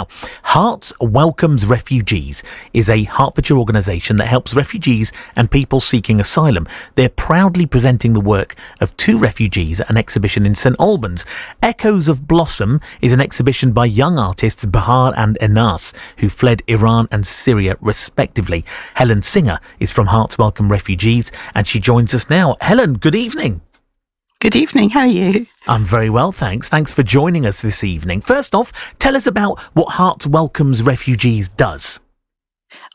Now, Herts Welcomes Refugees is a Hertfordshire organisation that helps refugees and people seeking asylum. They're proudly presenting the work of two refugees at an exhibition in St Albans. Echoes of Blossom is an exhibition by young artists Bahar and Enas, who fled Iran and Syria respectively. Helen Singer is from Herts Welcome Refugees and she joins us now. Helen, good evening. Good evening, how are you? I'm very well, thanks. Thanks for joining us this evening. First off, tell us about what Herts Welcomes Refugees does.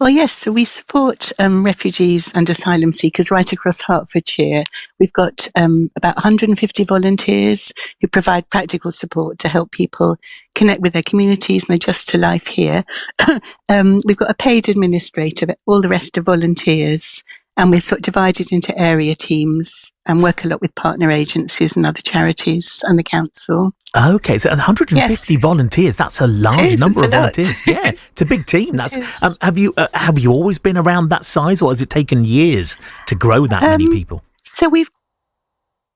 Well, yes, so we support refugees and asylum seekers right across Hertfordshire. We've got about 150 volunteers who provide practical support to help people connect with their communities and adjust to life here. We've got a paid administrator, but all the rest are volunteers. And we're sort of divided into area teams and work a lot with partner agencies and other charities and the council. Okay, so 150 volunteers, that's a large number of volunteers. Yeah, it's a big team. That's have you always been around that size, or has it taken years to grow that many people? So we've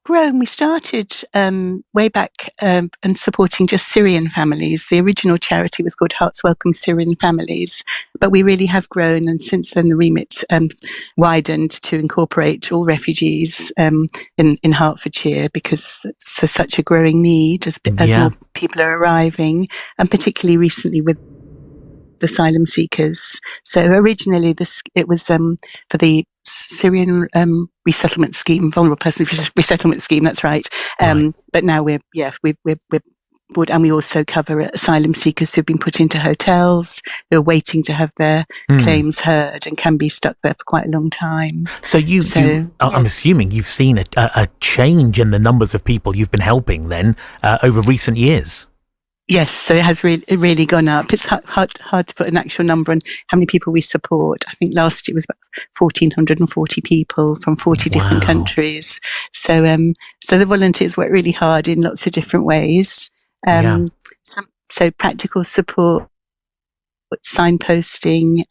grown. We started way back and supporting just Syrian families. The original charity was called Herts Welcomes Syrian Families, but we really have grown, and since then the remit's widened to incorporate all refugees in Hertfordshire, because it's such a growing need as more people are arriving, and particularly recently with asylum seekers. So originally it was for the Syrian resettlement scheme, vulnerable person resettlement scheme. That's right. But now we're board, and we also cover asylum seekers who've been put into hotels, who are waiting to have their claims heard and can be stuck there for quite a long time. So I'm assuming you've seen a change in the numbers of people you've been helping then over recent years. Yes, so it has really gone up. It's hard to put an actual number on how many people we support. I think last year was about 1,440 people from 40 different countries. So the volunteers work really hard in lots of different ways. So practical support, signposting,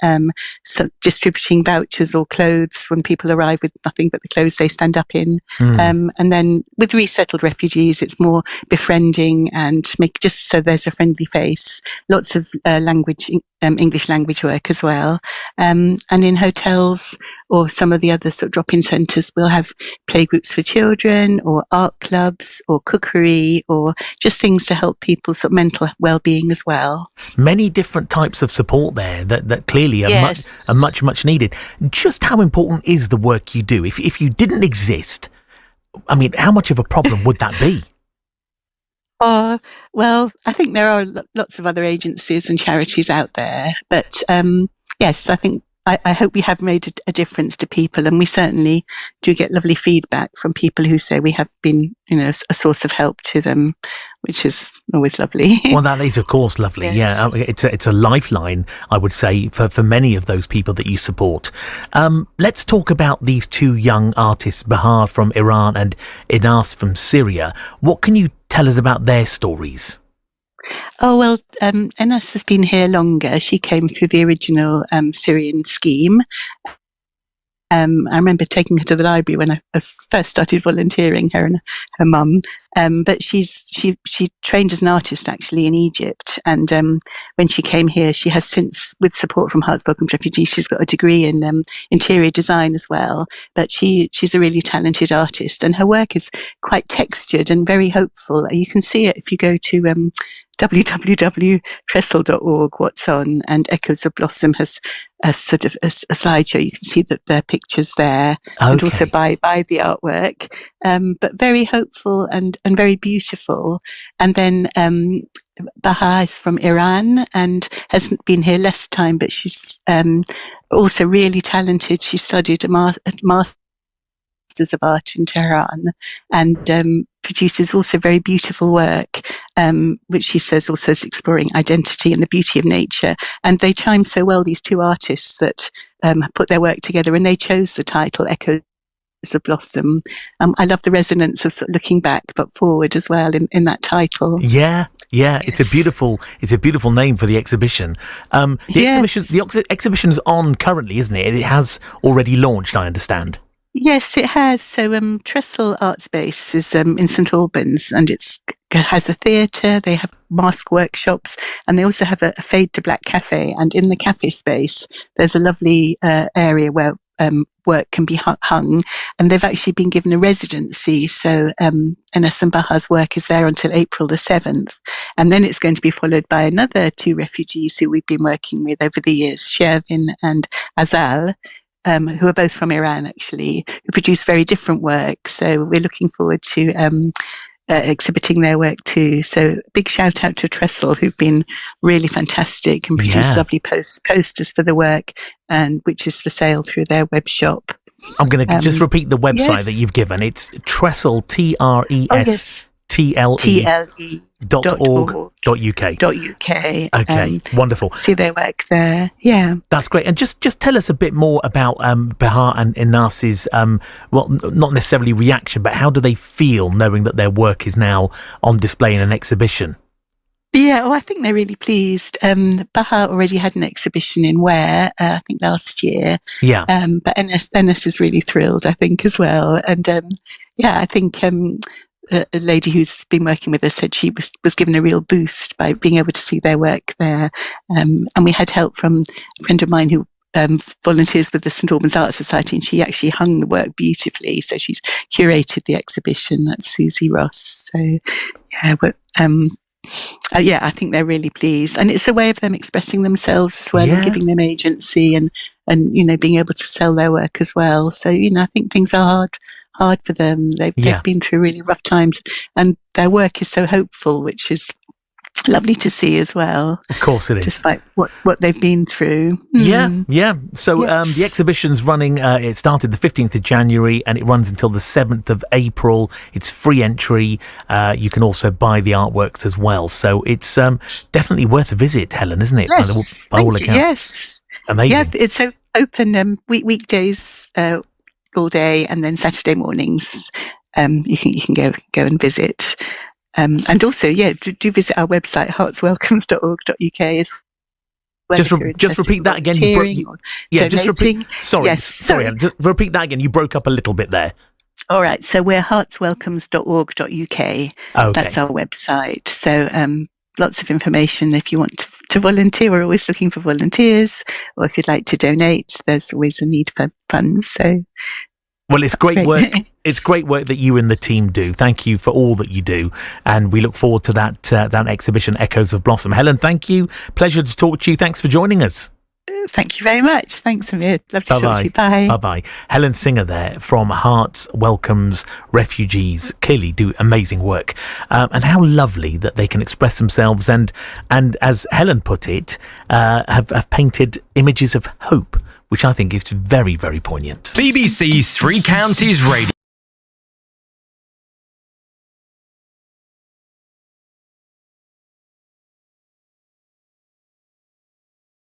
distributing vouchers or clothes when people arrive with nothing but the clothes they stand up in. And then with resettled refugees, it's more befriending and make just so there's a friendly face. Lots of English language work as well. And in hotels or some of the other sort of drop-in centres, we'll have playgroups for children or art clubs or cookery or just things to help people's sort of mental well-being as well. Many different types of support there that clearly are much needed. Just how important is the work you do? If you didn't exist, I mean, how much of a problem would that be? Well, I think there are lots of other agencies and charities out there, but yes, I think I hope we have made a difference to people, and we certainly do get lovely feedback from people who say we have been, a source of help to them, which is always lovely. Well, that is, of course, lovely. Yes. Yeah, it's a lifeline, I would say, for many of those people that you support. Let's talk about these two young artists, Bahar from Iran and Enas from Syria. What can you tell us about their stories? Oh, well, Enas has been here longer. She came through the original Syrian scheme. I remember taking her to the library when I first started volunteering, her and her mum. But she trained as an artist actually in Egypt, and when she came here, she has since, with support from Herts Welcomes Refugees, she's got a degree in interior design as well. But she's a really talented artist, and her work is quite textured and very hopeful. You can see it if you go to www.trestle.org, what's on, and Echoes of Blossom has a sort of a slideshow. You can see that their pictures there, and also buy the artwork. But very hopeful and very beautiful. And then Bahar is from Iran and has been here less time, but she's also really talented. She studied a Masters of Art in Tehran and produces also very beautiful work, which she says also is exploring identity and the beauty of nature. And they chime so well, these two artists, that put their work together, and they chose the title Echoes of Blossom. I love the resonance of sort of looking back but forward as well in that title. Yeah, it's a beautiful name for the exhibition. The exhibition's on currently, isn't it? It has already launched, I understand. Yes, it has. So Trestle Art Space is in St Albans, and it's has a theatre, they have mask workshops, and they also have a fade to black cafe. And in the cafe space, there's a lovely area where work can be hung, and they've actually been given a residency. So Enes and Baha's work is there until April the 7th, and then it's going to be followed by another 2 refugees who we've been working with over the years, Shervin and Azal, who are both from Iran, actually, who produce very different work. So we're looking forward to exhibiting their work too. So big shout out to Trestle, who've been really fantastic and produced lovely posters for the work, and which is for sale through their web shop. I'm going to just repeat the website that you've given. It's Trestle, TRESTLE.org.uk. Okay, wonderful. See their work there. Yeah, that's great. And just tell us a bit more about Baha and Enes's, well, not necessarily reaction, but how do they feel knowing that their work is now on display in an exhibition? Yeah, well, I think they're really pleased. Baha already had an exhibition in Ware, I think last year. Yeah. But Enes is really thrilled, I think, as well. And I think a lady who's been working with us said she was given a real boost by being able to see their work there. And we had help from a friend of mine who volunteers with the St Albans Art Society, and she actually hung the work beautifully. So she's curated the exhibition. That's Susie Ross. So I think they're really pleased, and it's a way of them expressing themselves as well, and giving them agency, and being able to sell their work as well. So I think things are hard for them. They've been through really rough times, and their work is so hopeful, which is lovely to see as well. Of course it is. Despite what they've been through. Yeah. So the exhibition's running, it started the 15th of January and it runs until the 7th of April. It's free entry. You can also buy the artworks as well. So it's definitely worth a visit, Helen, isn't it? Yes, by all accounts. Yes. Amazing. Yeah, it's open weekdays all day, and then Saturday mornings you can go and visit. And also, do visit our website, hertswelcomes.org.uk as well. Just repeat that again. Just repeat. Sorry. Just repeat that again. You broke up a little bit there. All right. So we're hertswelcomes.org.uk. Okay. That's our website. So lots of information if you want to volunteer. We're always looking for volunteers, or if you'd like to donate, there's always a need for funds. So. Well, it's great work. It's great work that you and the team do. Thank you for all that you do. And we look forward to that exhibition, Echoes of Blossom. Helen, thank you. Pleasure to talk to you. Thanks for joining us. Thank you very much. Thanks, Amir. Love to talk to you. Bye. Bye-bye. Helen Singer there from Herts Welcomes Refugees. Clearly do amazing work. And how lovely that they can express themselves and as Helen put it, have painted images of hope, which I think is very, very poignant. BBC Three Counties Radio.